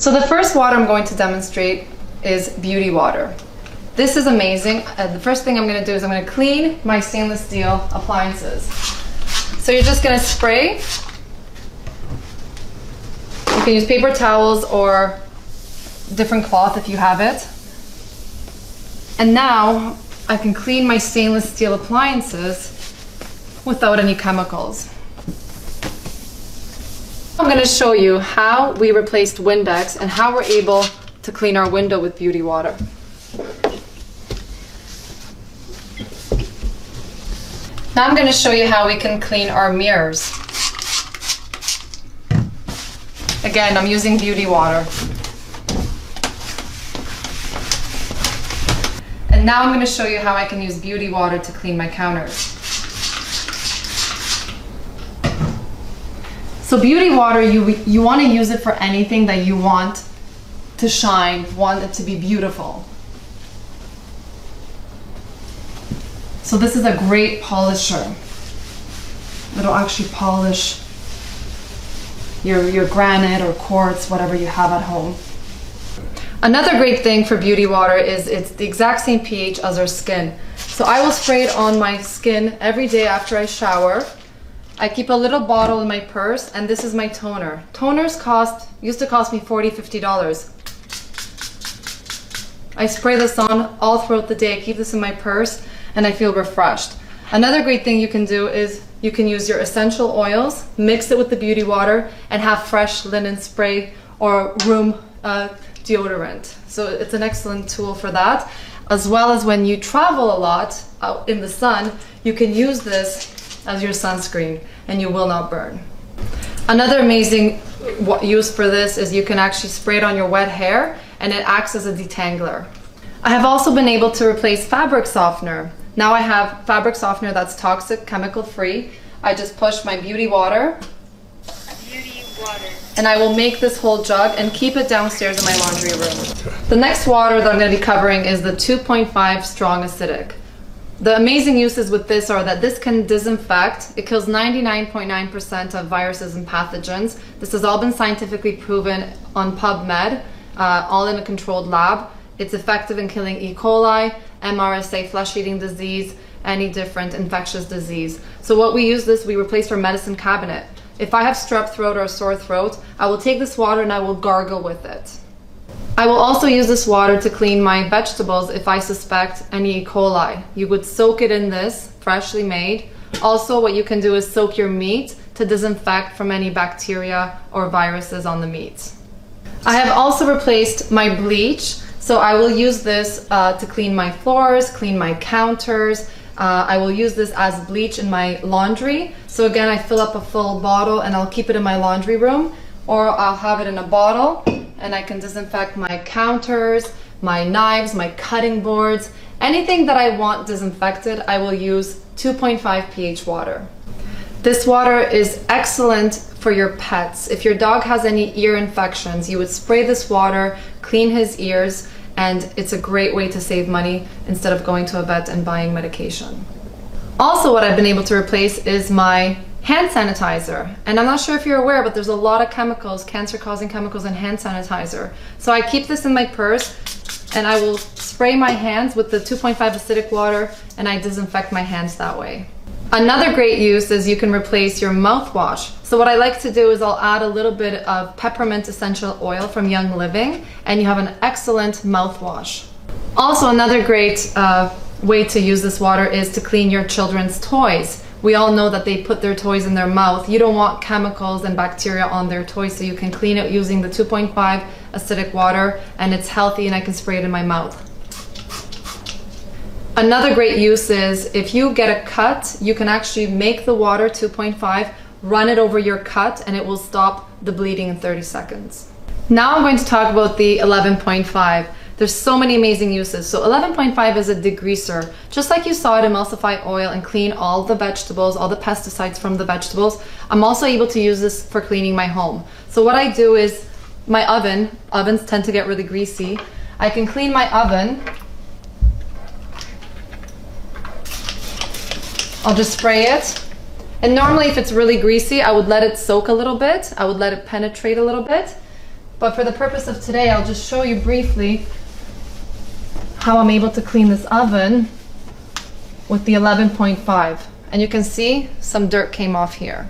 So the first water I'm going to demonstrate is beauty water. This is amazing. The first thing I'm going to do is I'm going to clean my stainless steel appliances. So you're just going to spray. You can use paper towels or different cloth if you have it. And now I can clean my stainless steel appliances without any chemicals. I'm going to show you how we replaced Windex and how we're able to clean our window with beauty water. Now I'm going to show you how we can clean our mirrors. Again, I'm using beauty water. And now I'm going to show you how I can use beauty water to clean my counters. So beauty water, you want to use it for anything that you want to shine, want it to be beautiful. So this is a great polisher. It'll actually polish your granite or quartz, whatever you have at home. Another great thing for beauty water is it's the exact same pH as our skin. So I will spray it on my skin every day after I shower. I keep a little bottle in my purse, and this is my toner. Toners used to cost me $40, $50. I spray this on all throughout the day. I keep this in my purse and I feel refreshed. Another great thing you can do is you can use your essential oils, mix it with the beauty water, and have fresh linen spray or room deodorant. So it's an excellent tool for that. As well as when you travel a lot out in the sun, you can use this as your sunscreen and you will not burn. Another amazing use for this is you can actually spray it on your wet hair and it acts as a detangler. I have also been able to replace fabric softener. Now I have fabric softener that's toxic, chemical free. I just push my beauty water. And I will make this whole jug and keep it downstairs in my laundry room. The next water that I'm going to be covering is the 2.5 strong acidic. The amazing uses with this are that this can disinfect. It kills 99.9% of viruses and pathogens. This has all been scientifically proven on PubMed, all in a controlled lab. It's effective in killing E. coli, MRSA, flesh-eating disease, any different infectious disease. So what we use this, we replace our medicine cabinet. If I have strep throat or a sore throat, I will take this water and I will gargle with it. I will also use this water to clean my vegetables if I suspect any E. coli. You would soak it in this, freshly made. Also, what you can do is soak your meat to disinfect from any bacteria or viruses on the meat. I have also replaced my bleach, so I will use this to clean my floors, clean my counters. I will use this as bleach in my laundry. So again, I fill up a full bottle and I'll keep it in my laundry room, or I'll have it in a bottle and I can disinfect my counters, my knives, my cutting boards, anything that I want disinfected. I will use 2.5 pH water. This water is excellent for your pets. If your dog has any ear infections, you would spray this water, clean his ears, and it's a great way to save money instead of going to a vet and buying medication. Also, what I've been able to replace is my hand sanitizer. And I'm not sure if you're aware, but there's a lot of chemicals, cancer-causing chemicals in hand sanitizer. So I keep this in my purse and I will spray my hands with the 2.5 acidic water and I disinfect my hands that way. Another great use is you can replace your mouthwash. So what I like to do is I'll add a little bit of peppermint essential oil from Young Living and you have an excellent mouthwash. Also, another great way to use this water is to clean your children's toys. We all know that they put their toys in their mouth. You don't want chemicals and bacteria on their toys, so you can clean it using the 2.5 acidic water, and it's healthy and I can spray it in my mouth. Another great use is if you get a cut, you can actually make the water 2.5, run it over your cut, and it will stop the bleeding in 30 seconds. Now I'm going to talk about the 11.5. There's so many amazing uses. So 11.5 is a degreaser. Just like you saw it emulsify oil and clean all the vegetables, all the pesticides from the vegetables, I'm also able to use this for cleaning my home. So what I do is my ovens tend to get really greasy. I can clean my oven. I'll just spray it. And normally if it's really greasy, I would let it soak a little bit. I would let it penetrate a little bit. But for the purpose of today, I'll just show you briefly how I'm able to clean this oven with the 11.5. And you can see some dirt came off here.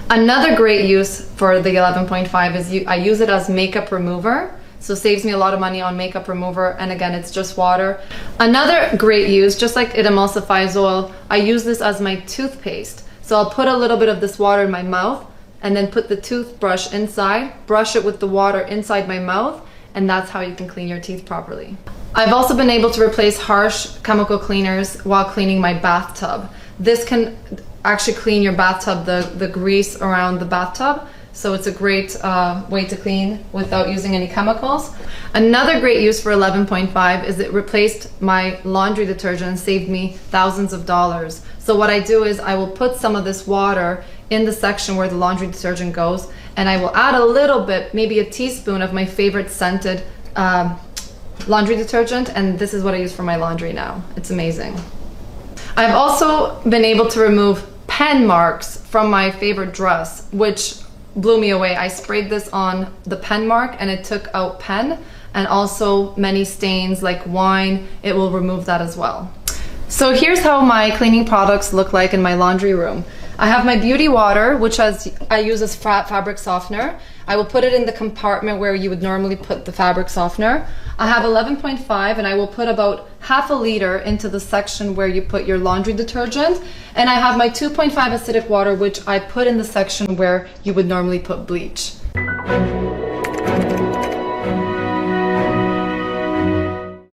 Another great use for the 11.5 is I use it as makeup remover. So saves me a lot of money on makeup remover, and again, it's just water. Another great use, just like it emulsifies oil, I use this as my toothpaste. So I'll put a little bit of this water in my mouth and then put the toothbrush inside, brush it with the water inside my mouth, and that's how you can clean your teeth properly. I've also been able to replace harsh chemical cleaners while cleaning my bathtub. This can actually clean your bathtub, the grease around the bathtub. So it's a great way to clean without using any chemicals. Another great use for 11.5 is it replaced my laundry detergent and saved me thousands of dollars. So what I do is I will put some of this water in the section where the laundry detergent goes, and I will add a little bit, maybe a teaspoon of my favorite scented laundry detergent, and this is what I use for my laundry now. It's amazing. I've also been able to remove pen marks from my favorite dress, which blew me away. I sprayed this on the pen mark and it took out pen, and also many stains like wine. It will remove that as well. So here's how my cleaning products look like in my laundry room. I have my beauty water, which I use as fabric softener. I will put it in the compartment where you would normally put the fabric softener. I have 11.5 and I will put about half a liter into the section where you put your laundry detergent. And I have my 2.5 acidic water, which I put in the section where you would normally put bleach.